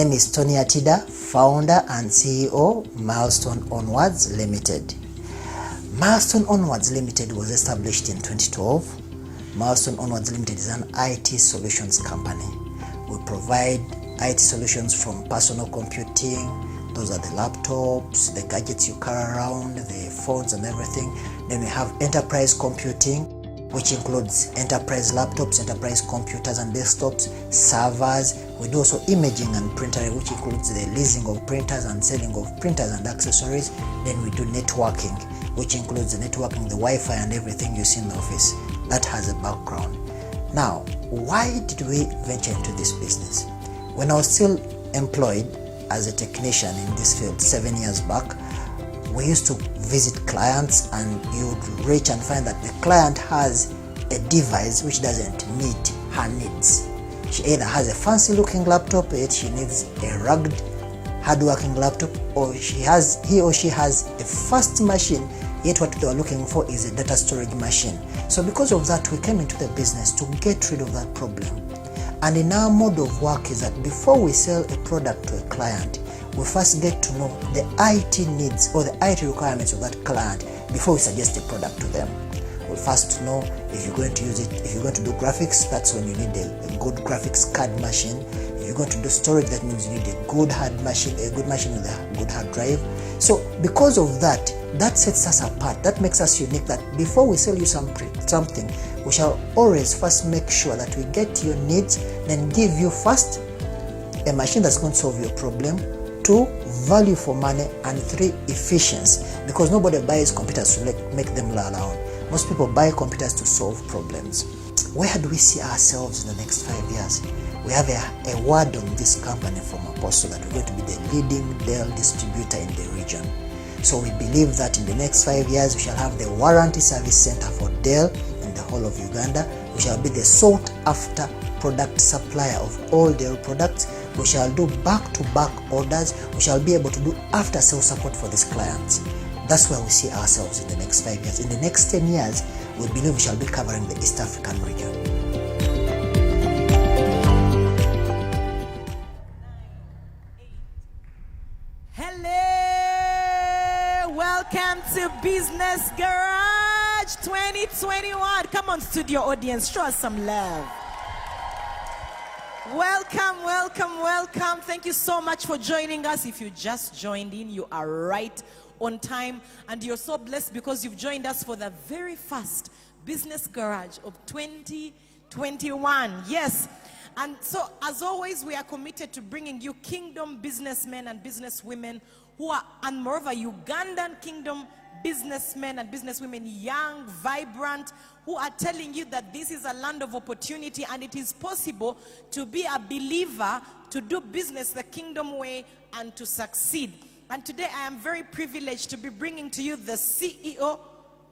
name is Tonny Atida, founder and CEO Milestone Onwards Limited. Milestone Onwards Limited was established in 2012. Milestone Onwards Limited is an IT solutions company. We provide IT solutions from personal computing, those are the laptops, the gadgets you carry around, the phones and everything. Then we have enterprise computing, which includes enterprise laptops, enterprise computers and desktops, servers. We do also imaging and printing, which includes the leasing of printers and selling of printers and accessories. Then we do networking, which includes the networking, the Wi-Fi and everything you see in the office. That has a background. Now, why did we venture into this business? When I was still employed as a technician in this field 7 years back, we used to visit clients and you would reach and find that the client has a device which doesn't meet her needs. She either has a fancy looking laptop, yet she needs a rugged, hard-working laptop, or he or she has a fast machine, yet what they were looking for is a data storage machine. So because of that, we came into the business to get rid of that problem. And in our mode of work is that before we sell a product to a client, we first get to know the IT needs or the IT requirements of that client before we suggest a product to them. We'll first know if you're going to use it, if you're going to do graphics, that's when you need a good graphics card machine. If you're going to do storage, that means you need a good hard machine, a good machine with a good hard drive. So because of that, that sets us apart. That makes us unique, that before we sell you something, we shall always first make sure that we get your needs, then give you first a machine that's going to solve your problem, 2, value for money, and 3, efficiency, because nobody buys computers to make them lie around. Most people buy computers to solve problems. Where do we see ourselves in the next 5 years? We have a word on this company from Apostle that we're going to be the leading Dell distributor in the region. So we believe that in the next 5 years, we shall have the warranty service center for Dell in the whole of Uganda. We shall be the sought after product supplier of all Dell products. We shall do back-to-back orders. We shall be able to do after-sales support for these clients. That's where we see ourselves in the next 5 years. In the next 10 years, we believe we shall be covering the East African region. Hello! Welcome to Business Garage 2021. Come on, studio audience, show us some love. Welcome, welcome, welcome. Thank you so much for joining us. If you just joined in, you are right on time, and you're so blessed because you've joined us for the very first Business Garage of 2021. Yes. And so, as always, we are committed to bringing you kingdom businessmen and businesswomen who are, and moreover, Ugandan kingdom businessmen and businesswomen, young, vibrant, who are telling you that this is a land of opportunity and it is possible to be a believer, to do business the kingdom way, and to succeed. And today I am very privileged to be bringing to you the CEO,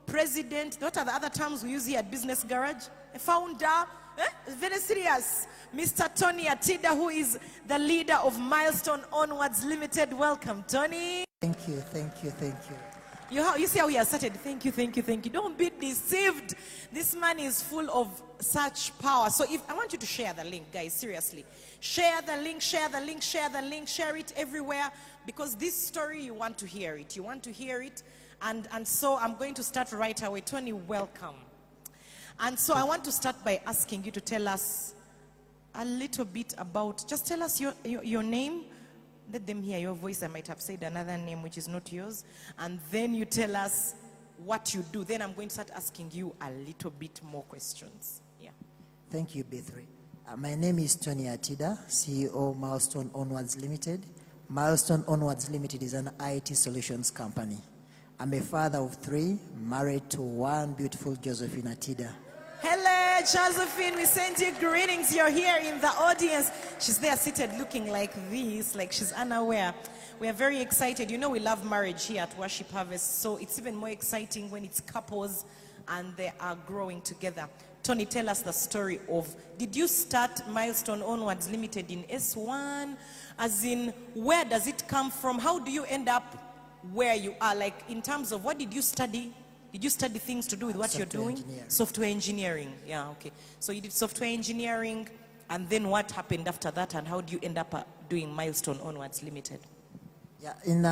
president, what are the other terms we use here at Business Garage? A founder, very serious, Mr. Tonny Atida, who is the leader of Milestone Onwards Limited. Welcome, Tonny. Thank you, thank you, thank you. You see how he has started. Thank you, thank you, thank you. Don't be deceived. This man is full of such power. So if I want you to share the link, guys, seriously. Share the link, share the link, share the link, share it everywhere, because this story, you want to hear it. You want to hear it. And so I'm going to start right away. Tonny, welcome. And so I want to start by asking you to tell us a little bit about, just tell us your name. Let them hear your voice. I might have said another name which is not yours. And then you tell us what you do. Then I'm going to start asking you a little bit more questions. Yeah. Thank you, B3. My name is Tonny Atida, CEO Milestone Onwards Limited. Milestone Onwards Limited is an IT solutions company. I'm a father of 3, married to one beautiful Josephine Atida. Hello, Josephine. We send you greetings. You're here in the audience. She's there seated looking like this, like she's unaware. We are very excited. You know, we love marriage here at Worship Harvest, so it's even more exciting when it's couples and they are growing together. Tonny, tell us the story of, did you start Milestone Onwards Limited in S1? As in, where does it come from? How do you end up where you are? Like, in terms of, what did you study? Did you study things to do with what you're doing? Software engineering. Yeah, okay. So you did software engineering, and then what happened after that, and how do you end up doing Milestone Onwards Limited? Yeah, in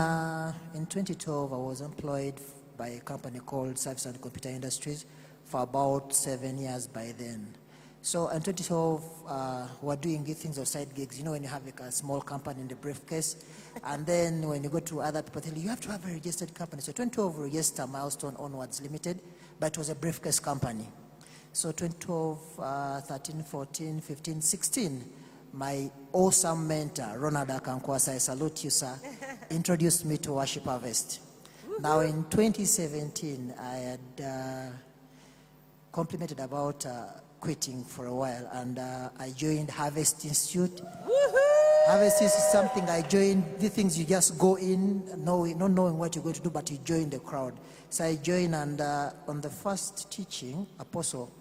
2012, I was employed by a company called Service and Computer Industries for about 7 years by then. So in 2012, we're doing things of side gigs. You know, when you have like a small company in the briefcase, and then when you go to other people, tell you, you have to have a registered company. So 2012, we registered Milestone Onwards Limited, but it was a briefcase company. So 2012, 13, 14, 15, 16, my awesome mentor, Ronald Akankwasa, I salute you, sir, introduced me to Worship Harvest. Now in 2017, I had complimented about quitting for a while, and I joined Harvest Institute. Harvest is something I joined, the things you just go in, not knowing what you're going to do, but you join the crowd. So I joined, and on the first teaching, Apostle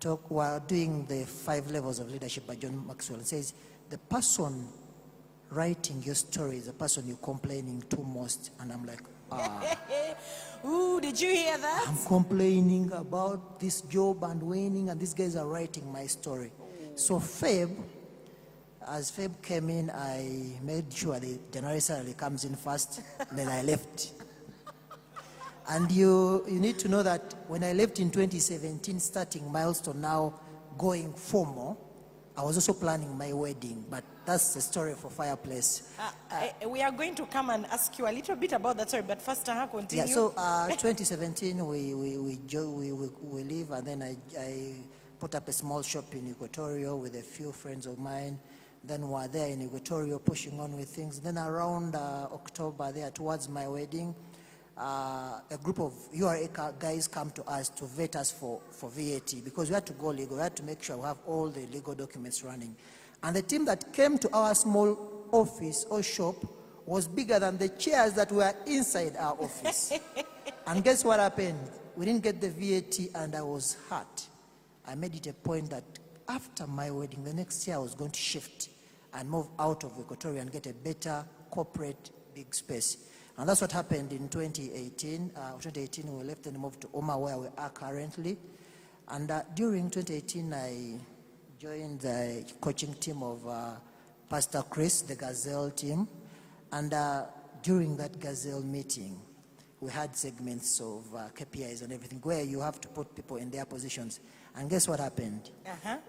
talk, while doing the 5 levels of leadership by John Maxwell, it says, the person writing your story is the person you're complaining to most. And I'm like, Ooh, did you hear that? I'm complaining about this job and winning, and these guys are writing my story. So as Feb came in, I made sure the January salary comes in first, then I left. And you need to know that when I left in 2017, starting Milestone, now going formal, I was also planning my wedding, but that's the story for Fireplace. We are going to come and ask you a little bit about that story, but first, continue. Yeah, so 2017, we leave, and then I put up a small shop in Equatorio with a few friends of mine. Then we're there in Equatorio pushing on with things. Then around October there, towards my wedding, a group of URA guys come to us to vet us for VAT, because we had to go legal. We had to make sure we have all the legal documents running. And the team that came to our small office or shop was bigger than the chairs that were inside our office. And guess what happened? We didn't get the VAT, and I was hurt. I made it a point that after my wedding, the next year I was going to shift and move out of Equatoria and get a better corporate big space. And that's what happened in 2018. 2018, we left and moved to Oma, where we are currently. And during 2018, I joined the coaching team of Pastor Chris, the Gazelle team. And during that Gazelle meeting, we had segments of KPIs and everything, where you have to put people in their positions. And guess what happened?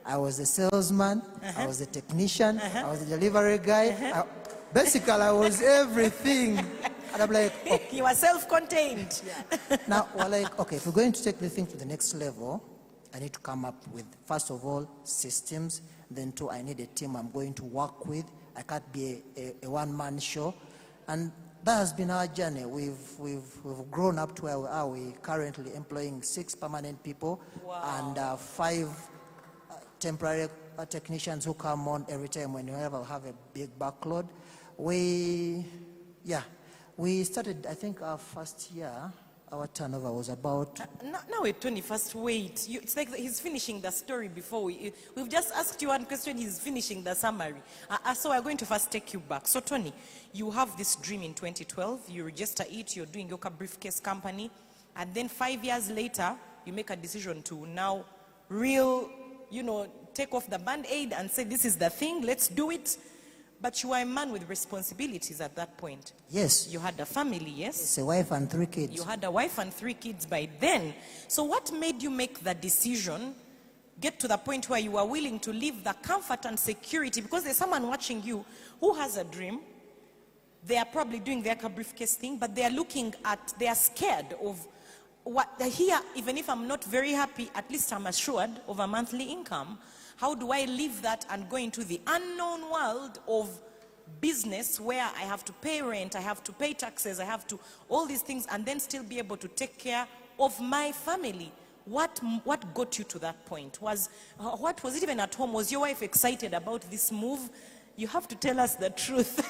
I was the salesman, I was the technician, I was the delivery guy. Basically, I was everything. And I'm like, okay. You are self-contained. Yeah. Now, we're like, okay, if we're going to take the thing to the next level, I need to come up with, first of all, systems. Then 2, I need a team I'm going to work with. I can't be a one-man show. And that has been our journey. We've grown up to where we are. We're currently employing 6 permanent people. Wow. And 5 temporary technicians who come on every time when you have a big backload. We started, I think our first year, our turnover was about... Now wait, 21st, wait. It's like he's finishing the story before we've just asked you one question, he's finishing the summary. So we're going to first take you back. So Tony, you have this dream in 2012, you register it, you're doing your briefcase company, and then 5 years later, you make a decision to now take off the band-aid and say, this is the thing, let's do it. But you were a man with responsibilities at that point. Yes. You had a family, yes? Yes, a wife and 3 kids. You had a wife and 3 kids by then. So what made you make the decision, get to the point where you are willing to leave the comfort and security? Because there's someone watching you who has a dream. They are probably doing their briefcase thing, but they are scared of what here, even if I'm not very happy, at least I'm assured of a monthly income. How do I leave that and go into the unknown world of business where I have to pay rent, I have to pay taxes, I have to all these things, and then still be able to take care of my family? What got you to that point? What was it even at home? Was your wife excited about this move? You have to tell us the truth.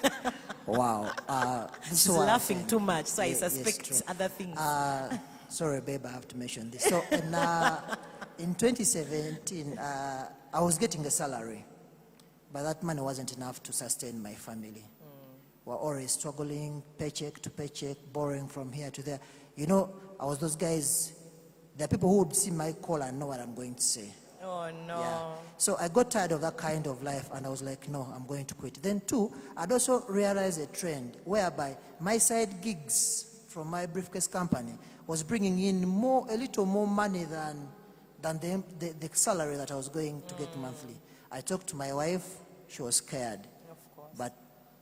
Wow. She's laughing too much, so I suspect yes, other things. Sorry, babe, I have to mention this. So in 2017, I was getting a salary, but that money wasn't enough to sustain my family. We're always struggling, paycheck to paycheck, borrowing from here to there. You know, I was those guys, there are people who would see my call and know what I'm going to say. Oh, no. Yeah. So I got tired of that kind of life and I was like, no, I'm going to quit. Then two, I'd also realized a trend whereby my side gigs from my briefcase company was bringing in a little more money than the salary that I was going to get monthly. I talked to my wife, she was scared, Of course. but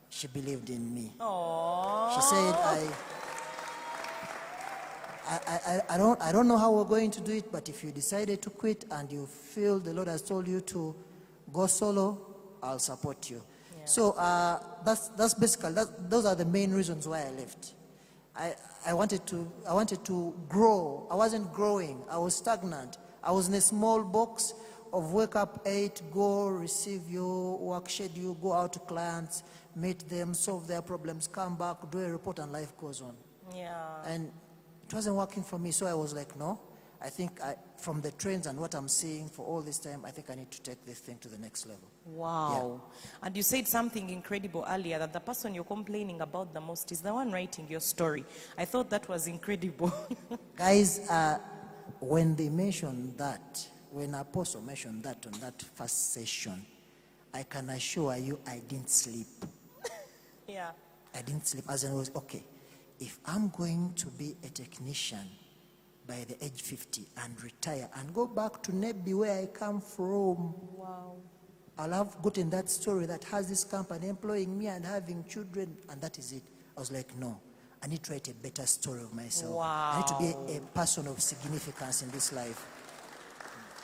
she believed in me. Oh. She said, I don't know how we're going to do it, but if you decided to quit and you feel the Lord has told you to go solo, I'll support you. Yeah. So that's basically, those are the main reasons why I left. I wanted to grow. I wasn't growing. I was stagnant. I was in a small box of wake up 8, go receive your work schedule, go out to clients, meet them, solve their problems, come back, do a report, and life goes on. Yeah. And it wasn't working for me, so I was like, no, I think from the trends and what I'm seeing for all this time, I think I need to take this thing to the next level. Wow. Yeah. And you said something incredible earlier, that the person you're complaining about the most is the one writing your story. I thought that was incredible. Guys, when they mentioned that, when Apostle mentioned that on that first session, I can assure you I didn't sleep. Yeah. I didn't sleep, as in, was okay, if I'm going to be a technician by the age 50 and retire and go back to Nebi where I come from, wow, I'll have gotten that story that has this company employing me and having children, and that is it. I was like, no, I need to write a better story of myself. Wow. I need to be a person of significance in this life.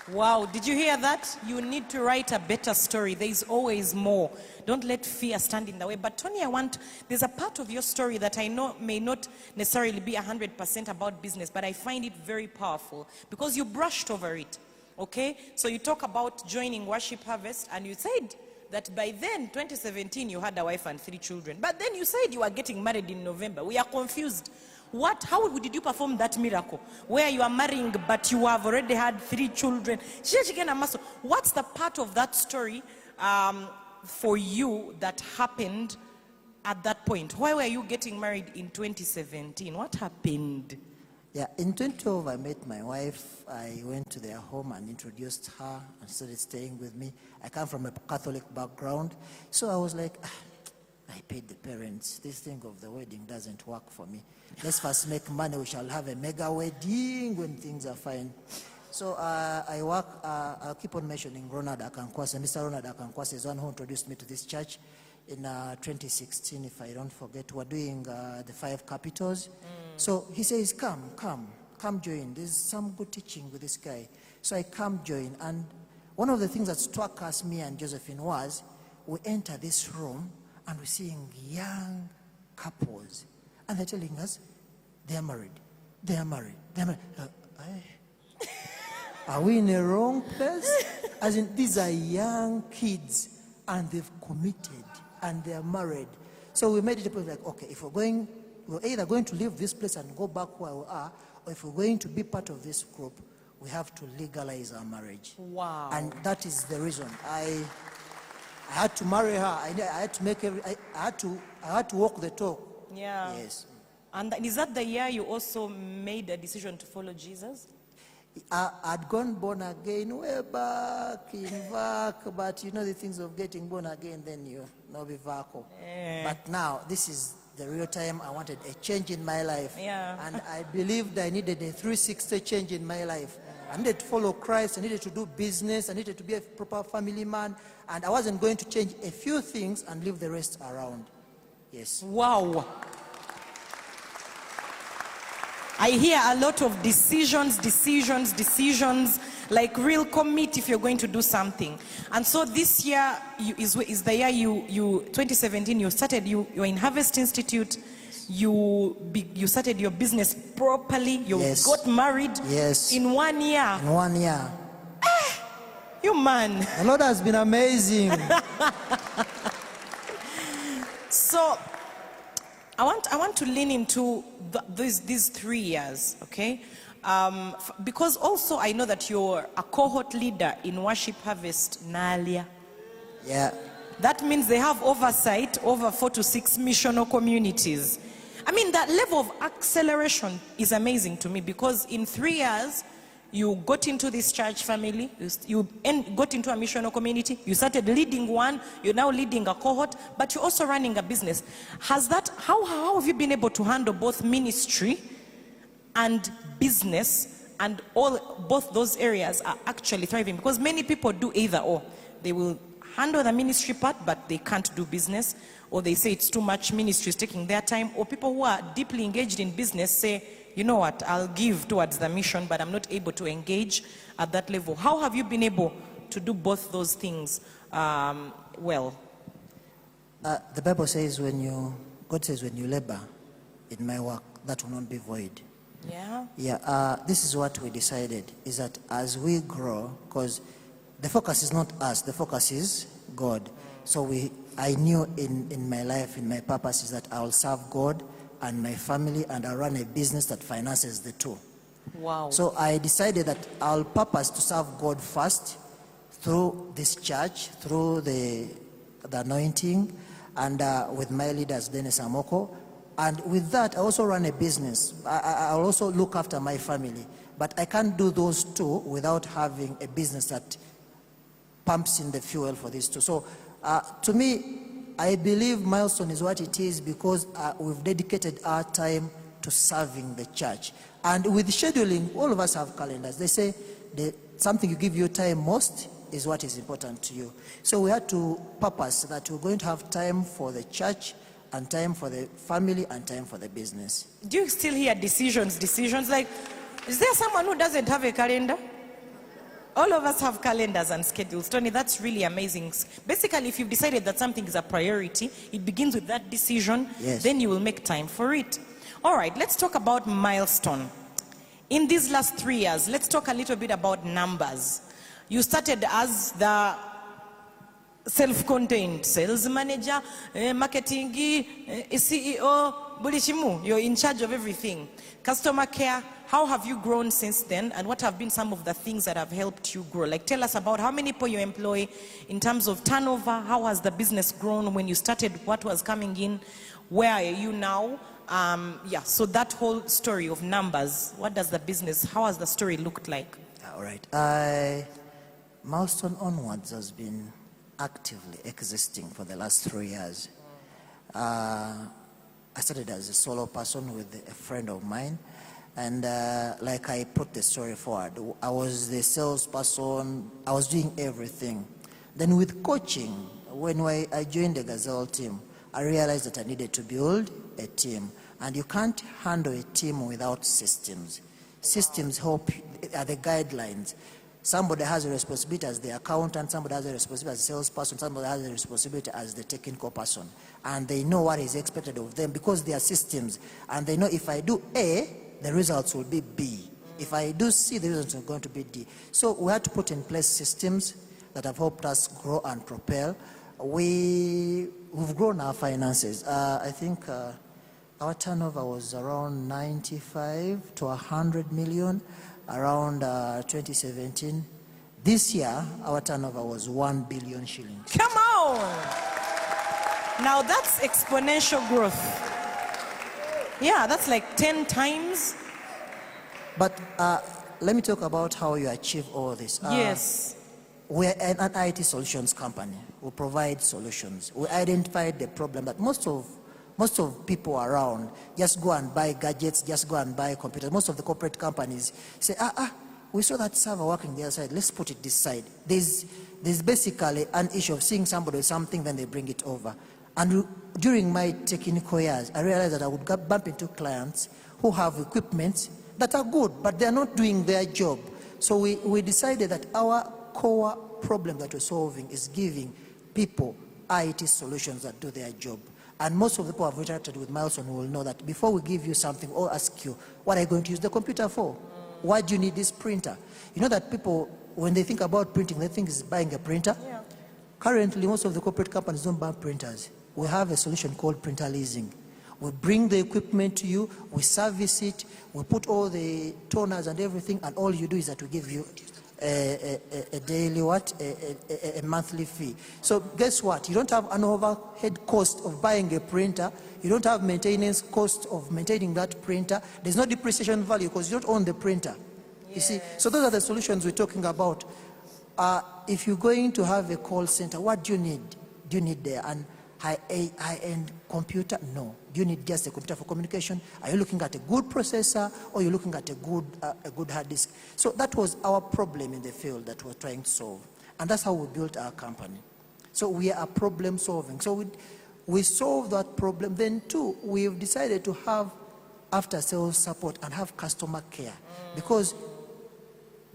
Wow, did you hear that? You need to write a better story. There is always more. Don't let fear stand in the way. But Tony, there's a part of your story that I know may not necessarily be 100% about business, but I find it very powerful because you brushed over it, okay? So you talk about joining Worship Harvest, and you said that by then, 2017, you had a wife and 3 children. But then you said you were getting married in November. We are confused. How did you perform that miracle where you are marrying but you have already had 3 children? What's the part of that story for you that happened at that point? Why were you getting married in 2017? What happened? Yeah, in 2012 I met my wife. I went to their home and introduced her and started staying with me. I come from a Catholic background, so I was like, I paid the parents. This thing of the wedding doesn't work for me. Let's first make money. We shall have a mega wedding when things are fine. So I'll keep on mentioning Ronald Akankwase. Mr. Ronald Akankwase is one who introduced me to this church in 2016, if I don't forget. We're doing the 5 capitals. So he says, come join. There's some good teaching with this guy. So I come join. And one of the things that struck us, me and Josephine, was we enter this room and we're seeing young couples. And they're telling us, they're married. Are we in the wrong place? As in, these are young kids and they've committed and they're married. So we made it a point like, okay, if we're either going to leave this place and go back where we are, or if we're going to be part of this group, we have to legalize our marriage. Wow. And that is the reason. I had to marry her. I had to walk the talk. Yeah. Yes. And is that the year you also made a decision to follow Jesus? I'd gone born again way back in VAC, but you know the things of getting born again, then you know be VACO. But now, this is the real time. I wanted a change in my life. Yeah. And I believed I needed a 360 change in my life. I needed to follow Christ. I needed to do business. I needed to be a proper family man. And I wasn't going to change a few things and leave the rest around. Yes. Wow. I hear a lot of decisions, like real commit if you're going to do something. And so this year is the year you 2017, you started, you were in Harvest Institute, you started your business properly, you got married in 1 year. In 1 year. You man. The Lord has been amazing. So I want to lean into these 3 years, okay? Because also I know that you're a cohort leader in Worship Harvest Nalia. Yeah. That means they have oversight over 4 to 6 missional communities. I mean, that level of acceleration is amazing to me because in 3 years, you got into this church family, you got into a missional community, you started leading one, you're now leading a cohort, but you're also running a business. How have you been able to handle both ministry and business, and both those areas are actually thriving? Because many people do either or. They will handle the ministry part, but they can't do business, or they say it's too much, ministry is taking their time, or people who are deeply engaged in business say, you know what, I'll give towards the mission, but I'm not able to engage at that level. How have you been able to do both those things well? The Bible says God says when you labor in my work, that will not be void. Yeah. This is what we decided, is that as we grow, because the focus is not us, the focus is God. So I knew in my life, in my purpose, is that I'll serve God and my family, and I'll run a business that finances the two. Wow. So I decided that I'll purpose to serve God first through this church, through the anointing, and with my leaders, Dennis Amoko. And with that, I also run a business. I'll also look after my family. But I can't do those two without having a business that pumps in the fuel for these two. So to me, I believe Milestone is what it is because we've dedicated our time to serving the church. And with scheduling, all of us have calendars. They say something you give your time most is what is important to you. So we had to purpose that we're going to have time for the church, and time for the family, and time for the business. Do you still hear decisions? Like, is there someone who doesn't have a calendar? All of us have calendars and schedules. Tony, that's really amazing. Basically, if you've decided that something is a priority, it begins with that decision. Yes. Then you will make time for it. All right, let's talk about Milestone. In these last 3 years, let's talk a little bit about numbers. You started as the self-contained sales manager, marketing, CEO, bulishimu. You're in charge of everything. Customer care. How have you grown since then, and what have been some of the things that have helped you grow? Like, tell us about how many people you employ in terms of turnover. How has the business grown when you started? What was coming in? Where are you now? So that whole story of numbers. What does the business, how has the story looked like? All right. Milestone Onwards has been actively existing for the last 3 years. I started as a solo person with a friend of mine. And like I put the story forward, I was the salesperson, I was doing everything. Then with coaching, when I joined the Gazelle team, I realized that I needed to build a team. And you can't handle a team without systems. Systems help, are the guidelines. Somebody has a responsibility as the accountant, somebody has a responsibility as a salesperson, somebody has a responsibility as the technical person. And they know what is expected of them because they are systems. And they know if I do A, the results will be B. If I do C, the results are going to be D. So we had to put in place systems that have helped us grow and propel. We've grown our finances. I think our turnover was around 95 to 100 million around 2017. This year, our turnover was 1 billion shillings. Come on! Now that's exponential growth. Yeah, that's like 10 times. But let me talk about how you achieve all this. Yes. We're an IT solutions company. We provide solutions. We identified the problem that most of people around just go and buy gadgets, just go and buy computers. Most of the corporate companies say, we saw that server working the other side, let's put it this side. There's basically an issue of seeing somebody with something, then they bring it over. And during my technical years, I realized that I would bump into clients who have equipment that are good, but they're not doing their job. So we decided that our core problem that we're solving is giving people IT solutions that do their job. And most of the people who have interacted with Milestone will know that before we give you something or ask you, what are you going to use the computer for? Why do you need this printer? You know that people, when they think about printing, they think it's buying a printer. Yeah. Currently, most of the corporate companies don't buy printers. We have a solution called printer leasing. We bring the equipment to you, we service it, we put all the toners and everything, and all you do is that we give you a daily a monthly fee. So guess what? You don't have an overhead cost of buying a printer. You don't have maintenance cost of maintaining that printer. There's no depreciation value because you don't own the printer. You see, so those are the solutions we're talking about. If you're going to have a call center, what do you need? Do you need an high-end computer? No. Do you need just a computer for communication? Are you looking at a good processor, or you're looking at a good hard disk? So that was our problem in the field that we're trying to solve. And that's how we built our company. So we are problem solving. So we solved that problem. Then too, we've decided to have after sales support and have customer care, because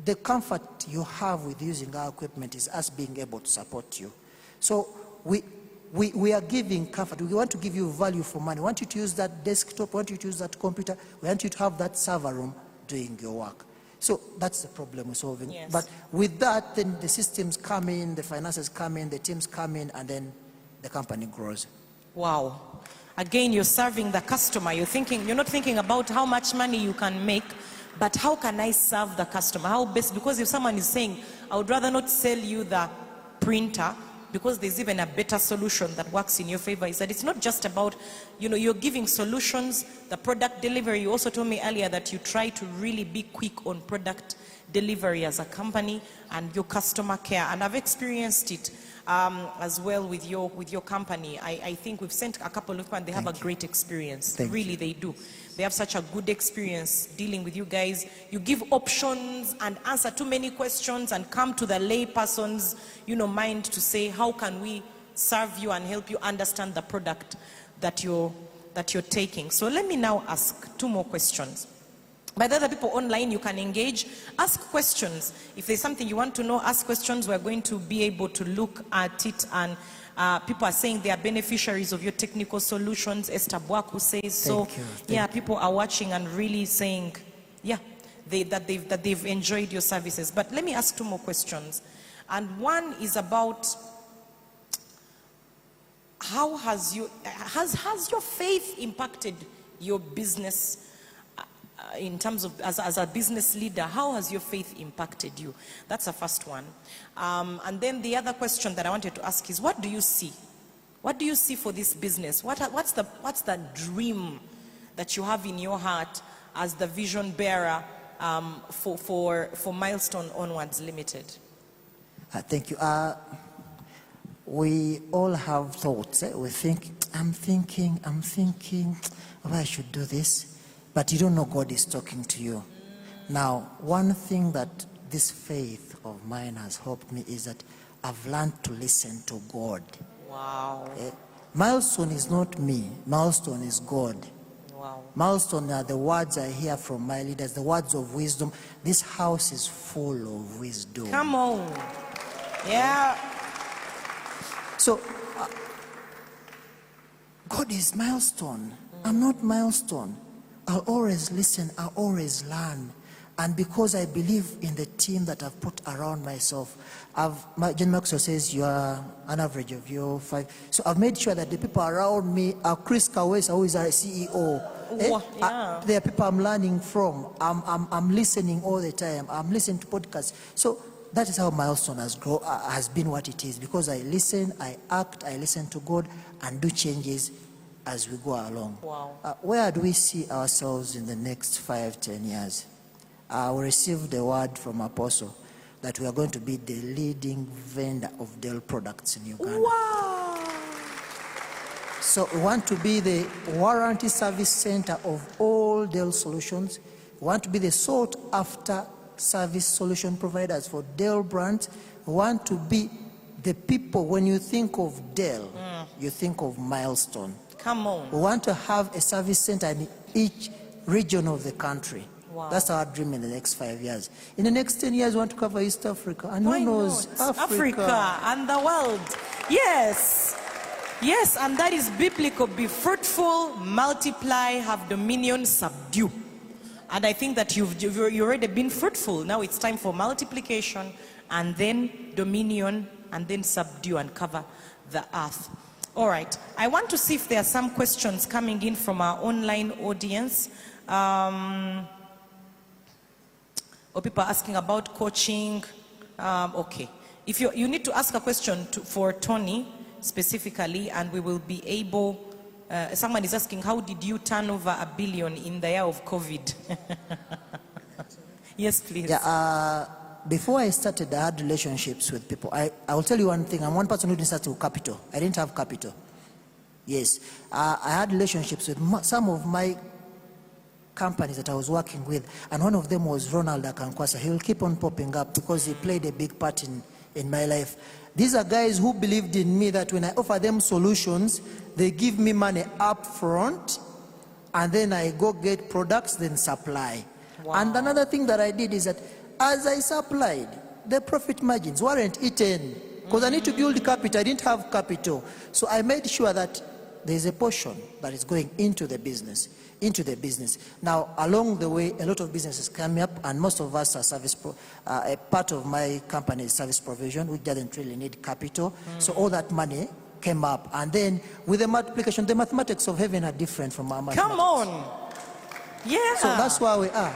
the comfort you have with using our equipment is us being able to support you. So we are giving comfort. We want to give you value for money. We want you to use that desktop. We want you to use that computer. We want you to have that server room doing your work. So that's the problem we're solving. Yes. But with that, then the systems come in, the finances come in, the teams come in, and then the company grows. Wow. Again, you're serving the customer. You're not thinking about how much money you can make, but how can I serve the customer? How best? Because if someone is saying, I would rather not sell you the printer, because there's even a better solution that works in your favor, is that it's not just about, you're giving solutions, the product delivery. You also told me earlier that you try to really be quick on product delivery as a company and your customer care. And I've experienced it as well with your company. I think we've sent a couple of people and they have a great experience. Really, they do. They have such a good experience dealing with you guys. You give options and answer too many questions and come to the lay person's, mind to say, how can we serve you and help you understand the product that you're taking. So let me now ask 2 more questions. By the other people online, you can engage, ask questions. If there's something you want to know, ask questions. We're going to be able to look at it, and people are saying they are beneficiaries of your technical solutions. Esther Bwaku says so. Yeah, people are watching and really saying, yeah, that they've enjoyed your services. But let me ask 2 more questions. And one is about how has your faith impacted your business? In terms of as a business leader, how has your faith impacted you? That's the first one. And then the other question that I wanted to ask is, what do you see? What do you see for this business? What's the dream that you have in your heart as the vision bearer for Milestone Onwards Limited? Thank you. We all have thoughts. We think, I'm thinking, oh, I should do this. But you don't know God is talking to you. Now, one thing that this faith of mine has helped me is that I've learned to listen to God. Wow. Milestone is not me. Milestone is God. Wow. Milestone are the words I hear from my leaders, the words of wisdom. This house is full of wisdom. Come on. Yeah. So, God is Milestone. I'm not Milestone. I'll always listen, I'll always learn. And because I believe in the team that I've put around myself, Jen Maxwell says you are an average of your 5. So I've made sure that the people around me are Chris Kawesa, who is our CEO. There are people I'm learning from. I'm listening all the time. I'm listening to podcasts. So that is how Milestone has been what it is. Because I listen, I act, I listen to God and do changes as we go along. Wow. Where do we see ourselves in the next 5-10 years? We received a word from Apostle that we are going to be the leading vendor of Dell products in Uganda. Wow. So we want to be the warranty service center of all Dell solutions. We want to be the sought after service solution providers for Dell brands. We want to be the people, when you think of Dell, you think of Milestone. Come on. We want to have a service center in each region of the country. Wow. That's our dream in the next 5 years. In the next 10 years, we want to cover East Africa. And who knows? Africa and the world. Yes. Yes, and that is biblical. Be fruitful, multiply, have dominion, subdue. And I think that you've already been fruitful. Now it's time for multiplication, and then dominion, and then subdue and cover the earth. All right. I want to see if there are some questions coming in from our online audience. Or people asking about coaching. Okay. If you need to ask a question for Tonny specifically, and we will be able. Someone is asking, how did you turn over $1 billion in the year of COVID? Yes, please. Yeah, before I started, I had relationships with people. I will tell you one thing. I'm one person who didn't start with capital. I didn't have capital. Yes. I had relationships with some of my companies that I was working with, and one of them was Ronald Akankwasa. He will keep on popping up because he played a big part in my life. These are guys who believed in me, that when I offer them solutions, they give me money up front, and then I go get products, then supply. Wow. And another thing that I did is that as I supplied, the profit margins weren't eaten because I need to build capital. I didn't have capital. So I made sure that there's a portion that is going into the business. Now, along the way, a lot of businesses come up, and most of us are a part of my company is service provision, which doesn't really need capital. So all that money came up. And then with the multiplication, the mathematics of heaven are different from our mathematics. Come on. Yeah. So that's why we are.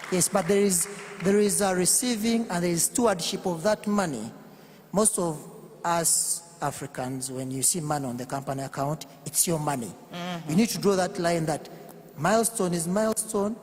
Yes, but there is a receiving and there is stewardship of that money. Most of us Africans, when you see money on the company account, it's your money. You need to draw that line that Milestone is Milestone,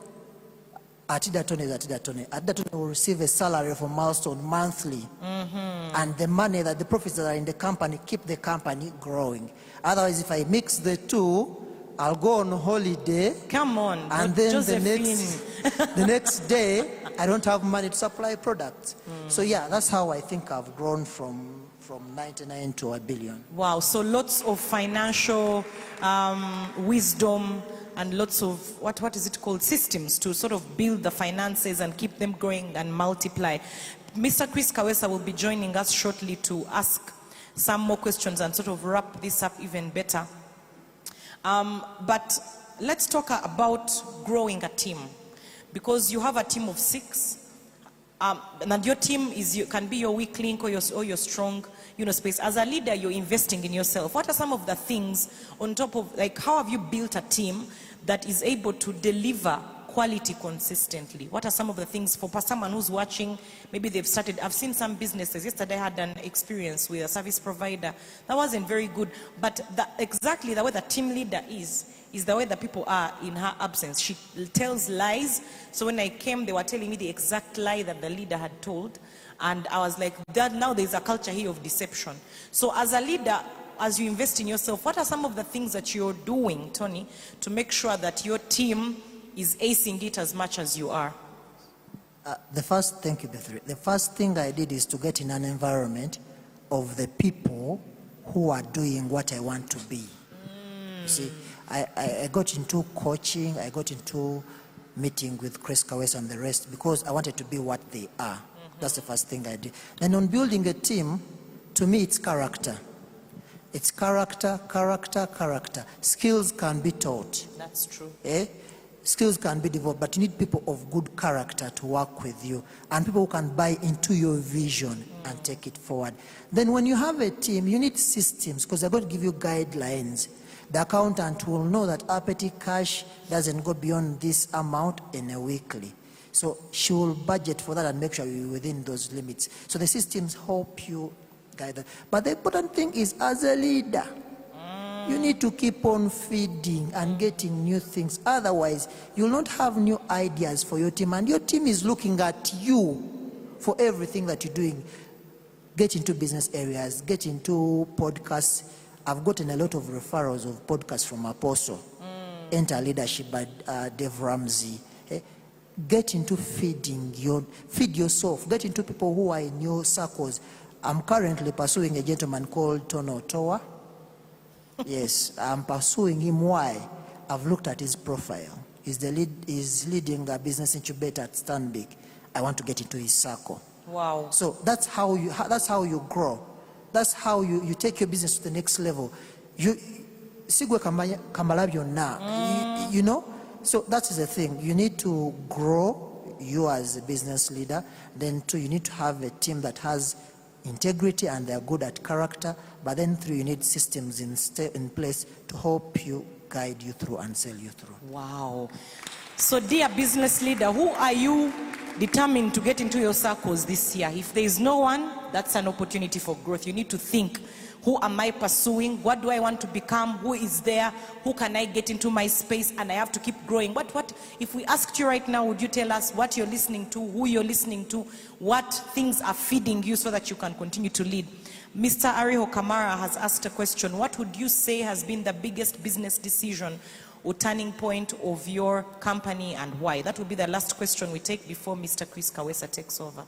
Atida Tonny is Atida Tonny. Atida Tonny will receive a salary from Milestone monthly. And the money, that the profits that are in the company, keep the company growing. Otherwise, if I mix the two, I'll go on holiday. Come on. And then the next day, I don't have money to supply products. So yeah, that's how I think I've grown from 99 to $1 billion. Wow, so lots of financial wisdom and lots of, what is it called, systems to sort of build the finances and keep them growing and multiply. Mr. Chris Kawesa will be joining us shortly to ask some more questions and sort of wrap this up even better. But let's talk about growing a team, because you have a team of 6, and your team can be your weak link or your strong, space. As a leader, you're investing in yourself. What are some of the things on top of, like, how have you built a team that is able to deliver quality consistently? What are some of the things for someone who's watching? Maybe they've started. I've seen some businesses. Yesterday I had an experience with a service provider that wasn't very good, but exactly the way the team leader is the way that people are in her absence. She tells lies. So when I came, they were telling me the exact lie that the leader had told, and I was like, now there's a culture here of deception. So as a leader, as you invest in yourself, what are some of the things that you're doing, Tonny, to make sure that your team is acing it as much as you are? Thank you, Bethri. The first thing I did is to get in an environment of the people who are doing what I want to be. You see, I got into coaching, I got into meeting with Chris Kawesa and the rest because I wanted to be what they are. That's the first thing I did. Then on building a team, to me it's character. It's character. Skills can be taught. That's true. Skills can be developed, but you need people of good character to work with you and people who can buy into your vision and take it forward. Then when you have a team, you need systems because they're going to give you guidelines. The accountant will know that our petty cash doesn't go beyond this amount in a weekly. So she will budget for that and make sure you're within those limits. So the systems help you guide that. But the important thing is, as a leader, you need to keep on feeding and getting new things. Otherwise, you'll not have new ideas for your team. And your team is looking at you for everything that you're doing. Get into business areas, get into podcasts. I've gotten a lot of referrals of podcasts from Apostle. Enter Leadership by Dave Ramsey. Get into feed yourself. Get into people who are in your circles. I'm currently pursuing a gentleman called Tonny Atida. Yes, I'm pursuing him. Why? I've looked at his profile. He's leading a business incubator at Stanbic. I want to get into his circle. Wow. So that's how you grow. That's how you take your business to the next level. Sigwe kambalabyo na. You know? So that is the thing. You need to grow you as a business leader. Then 2, you need to have a team that has integrity and they're good at character. But then 3, you need systems in place to help you, guide you through and sell you through. Wow. So dear business leader, who are you determined to get into your circles this year? If there is no one, that's an opportunity for growth. You need to think, Who am I pursuing? What do I want to become? Who is there? Who can I get into my space? And I have to keep growing. What if we asked you right now, would you tell us what you're listening to, who you're listening to, what things are feeding you so that you can continue to lead? Mr. Ariho Kamara has asked a question. What would you say has been the biggest business decision or turning point of your company, and why? That will be the last question we take before Mr. Chris Kawesa takes over.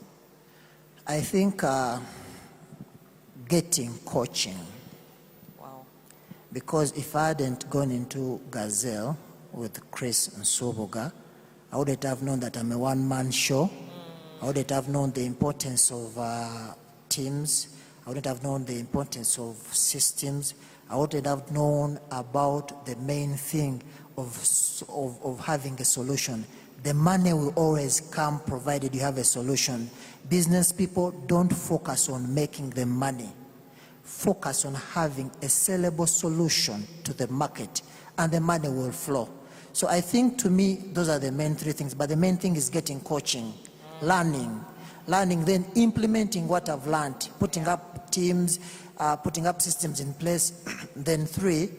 I think getting coaching. Wow. Because if I hadn't gone into Gazelle with Chris and Soboga, I wouldn't have known that I'm a one-man show. I wouldn't have known the importance of teams. I wouldn't have known the importance of systems. I wouldn't have known about the main thing of having a solution. The money will always come provided you have a solution. Business people don't focus on making the money. Focus on having a sellable solution to the market, and the money will flow. So I think, to me, those are the main three things. But the main thing is getting coaching, learning, then implementing what I've learned, putting up teams, putting up systems in place. Then 3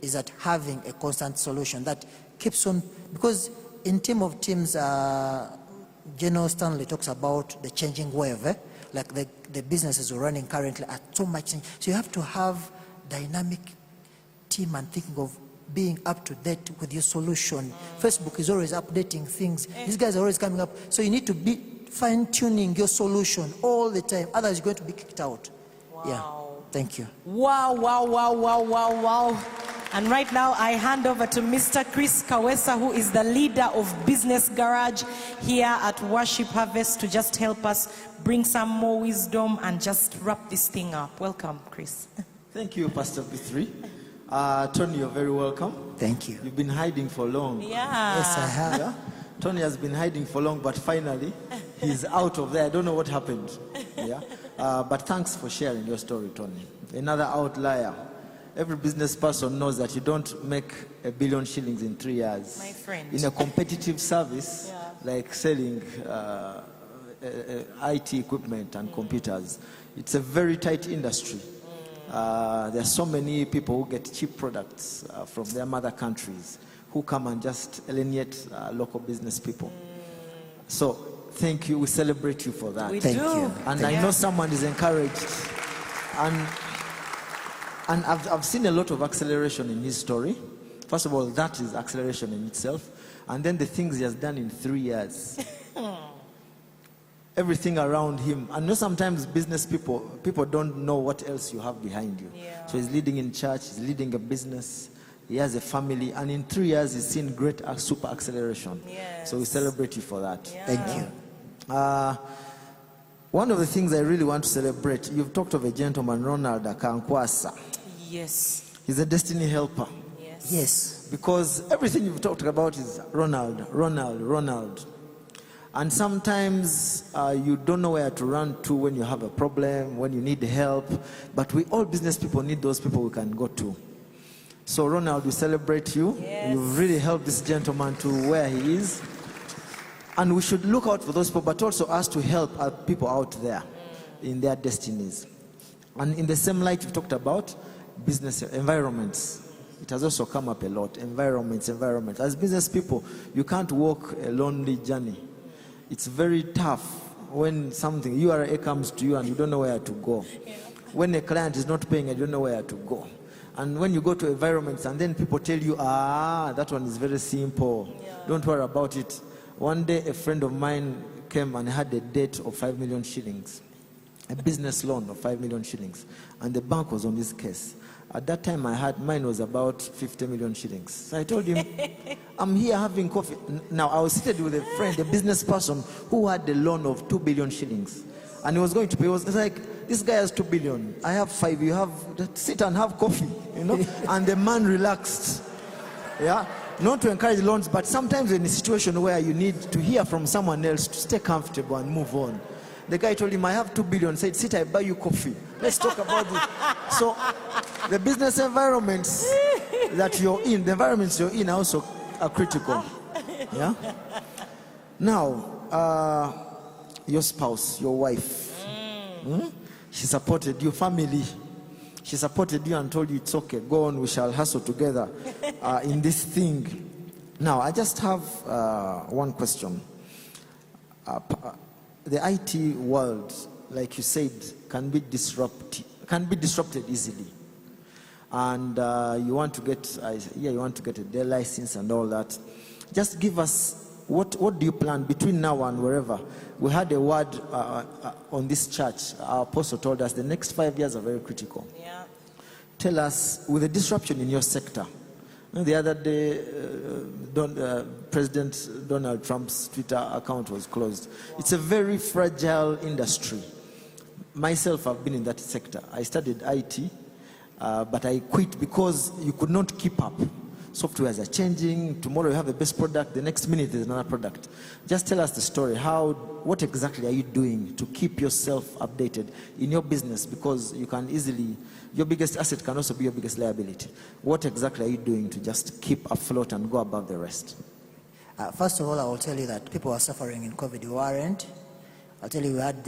is that having a constant solution that keeps on, because in team of teams, General Stanley talks about the changing wave, like the businesses we're running currently are so much change. So you have to have dynamic team and thinking of being up to date with your solution. Facebook is always updating things. These guys are always coming up. So you need to be fine-tuning your solution all the time. Otherwise, you're going to be kicked out. Wow. Yeah. Thank you. Wow. And right now, I hand over to Mr. Chris Kawesa, who is the leader of Business Garage here at Worship Harvest, to just help us bring some more wisdom and just wrap this thing up. Welcome, Chris. Thank you, Pastor P3. Tony, you're very welcome. Thank you. You've been hiding for long. Yeah. Yes, I have. Yeah? Tony has been hiding for long, but finally, he's out of there. I don't know what happened. Yeah? But thanks for sharing your story, Tony. Another outlier. Every business person knows that you don't make $1 billion shillings in 3 years. My friend. In a competitive service, like selling IT equipment and computers, it's a very tight industry. There are so many people who get cheap products from their mother countries who come and just alienate local business people. So thank you. We celebrate you for that. Thank you. And I know someone is encouraged. And I've seen a lot of acceleration in his story. First of all, that is acceleration in itself. And then the things he has done in 3 years. Everything around him. I know sometimes business people don't know what else you have behind you. Yeah. So he's leading in church, he's leading a business, he has a family, and in 3 years he's seen great super acceleration. Yes. So we celebrate you for that. Yeah. Thank you. One of the things I really want to celebrate, you've talked of a gentleman, Ronald Akankwasa. Yes. He's a destiny helper. Yes. Yes. Because everything you've talked about is Ronald. And sometimes you don't know where to run to when you have a problem, when you need help. But we all business people need those people we can go to. So Ronald, we celebrate you. Yes. You've really helped this gentleman to where he is. And we should look out for those people, but also us to help people out there in their destinies. And in the same light you've talked about business environments. It has also come up a lot. Environments. As business people, you can't walk a lonely journey. It's very tough when something, URA comes to you and you don't know where to go. Yeah. When a client is not paying, you don't know where to go. And when you go to environments and then people tell you, that one is very simple. Yeah. Don't worry about it. One day a friend of mine came and had a debt of 5 million shillings. A business loan of 5 million shillings. And the bank was on his case. At that time mine was about 50 million shillings. So I told him, I'm here having coffee. Now I was seated with a friend, a business person who had a loan of 2 billion shillings. And he was going to pay. It was like, this guy has 2 billion. I have 5. You have, sit and have coffee, you know. And the man relaxed. Yeah. Not to encourage loans, but sometimes in a situation where you need to hear from someone else to stay comfortable and move on. The guy told him, I have 2 billion. Said, sit, I buy you coffee. Let's talk about it. So the business environments that you're in, the environments you're in also are critical. Yeah? Now, your spouse, your wife, she supported your family. She supported you and told you it's okay, go on, we shall hustle together in this thing. Now, I just have one question. The IT world, like you said, can be disrupted easily. And you want to get a Dell license and all that. Just give us, what do you plan between now and wherever? We had a word on this church. Our apostle told us the next 5 years are very critical. Yeah. Tell us, with the disruption in your sector, the other day, President Donald Trump's Twitter account was closed. Wow. It's a very fragile industry. Myself, I've been in that sector. I studied IT, but I quit because you could not keep up. Softwares are changing. Tomorrow you have the best product. The next minute there's another product. Just tell us the story. What exactly are you doing to keep yourself updated in your business? Because you can easily, your biggest asset can also be your biggest liability. What exactly are you doing to just keep afloat and go above the rest? First of all, I will tell you that people are suffering in COVID. We weren't. I'll tell you, we had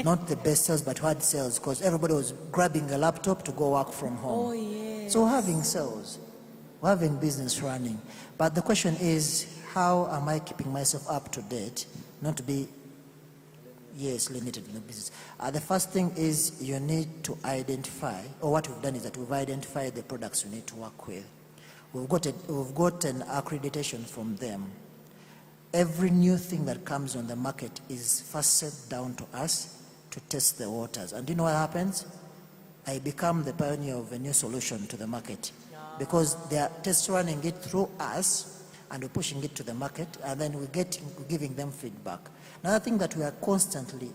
not the best sales, but we had sales because everybody was grabbing a laptop to go work from home. Oh, yes. So we're having sales. We're having business running. But the question is, how am I keeping myself up to date, not to be, limited in the business? The first thing is you need to identify, or what we've done is that we've identified the products we need to work with. We've got an accreditation from them. Every new thing that comes on the market is first sent down to us to test the waters. And do you know what happens? I become the pioneer of a new solution to the market. Because they are test running it through us and we're pushing it to the market, and then we're giving them feedback. Another thing that we are constantly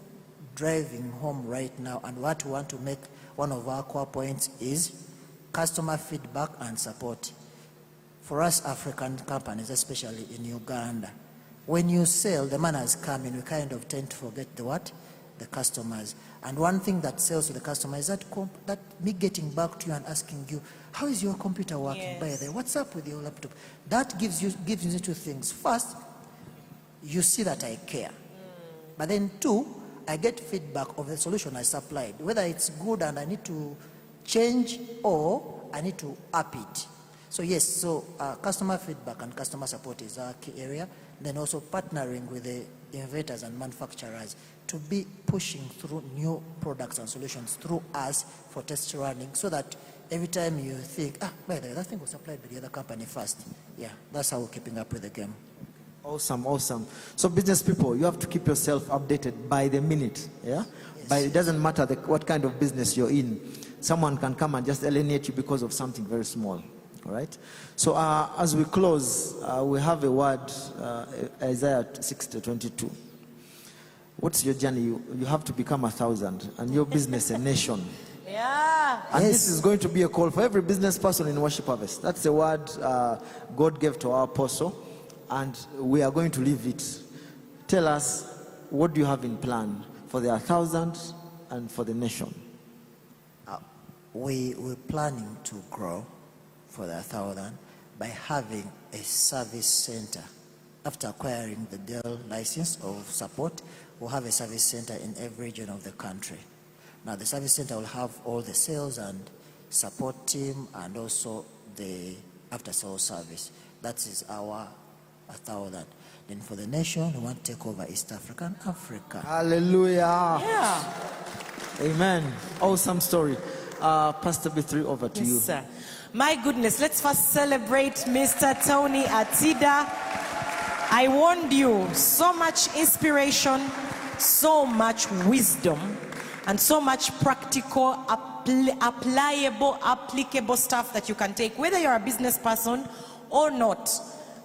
driving home right now, and what we want to make one of our core points, is customer feedback and support. For us African companies, especially in Uganda, when you sell, the man has come in, we kind of tend to forget the customers. And one thing that sells to the customer is that me getting back to you and asking you, how is your computer working? Yes. By the way, what's up with your laptop? That gives you two things. First, you see that I care. But then two, I get feedback of the solution I supplied, whether it's good and I need to change or I need to up it. So yes, customer feedback and customer support is our key area. Then also partnering with the innovators and manufacturers to be pushing through new products and solutions through us for test running, so that every time you think, by the way, that thing was supplied by the other company first. Yeah, that's how we're keeping up with the game. Awesome, awesome. So business people, you have to keep yourself updated by the minute. Yeah? Yes. It doesn't matter what kind of business you're in. Someone can come and just alienate you because of something very small. All right? So as we close, we have a word, Isaiah 60:22. What's your journey? You have to become 1,000 and your business a nation. Yeah. And this is going to be a call for every business person in Worship Harvest. That's the word God gave to our apostle, and we are going to live it. Tell us, what do you have in plan for the 1,000 and for the nation? We're planning to grow for the 1,000 by having a service center. After acquiring the Dell license of support, we'll have a service center in every region of the country. Now the service center will have all the sales and support team and also the after-sales service. That is our 1,000. Then for the nation, we want to take over East Africa and Africa. Hallelujah. Yeah. Amen. Awesome story. Pastor B3, over to you. Sir. My goodness, let's first celebrate Mr. Tonny Atida. I warned you, so much inspiration, so much wisdom, and so much practical, applicable stuff that you can take, whether you're a business person or not.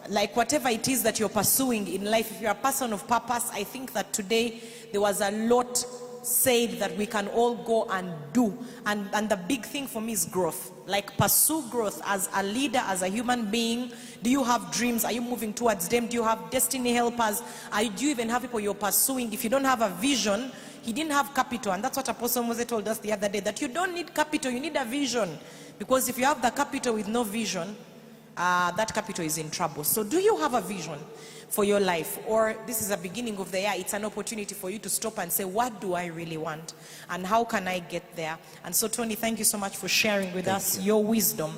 Like whatever it is that you're pursuing in life, if you're a person of purpose, I think that today there was a lot said that we can all go and do. And the big thing for me is growth. Like pursue growth as a leader, as a human being. Do you have dreams? Are you moving towards them? Do you have destiny helpers? Do you even have people you're pursuing? If you don't have a vision, he didn't have capital. And that's what Apostle Moses told us the other day, that you don't need capital, you need a vision. Because if you have the capital with no vision, that capital is in trouble. So do you have a vision for your life? Or this is the beginning of the year, it's an opportunity for you to stop and say, what do I really want? And how can I get there? And so Tony, thank you so much for sharing with us your wisdom.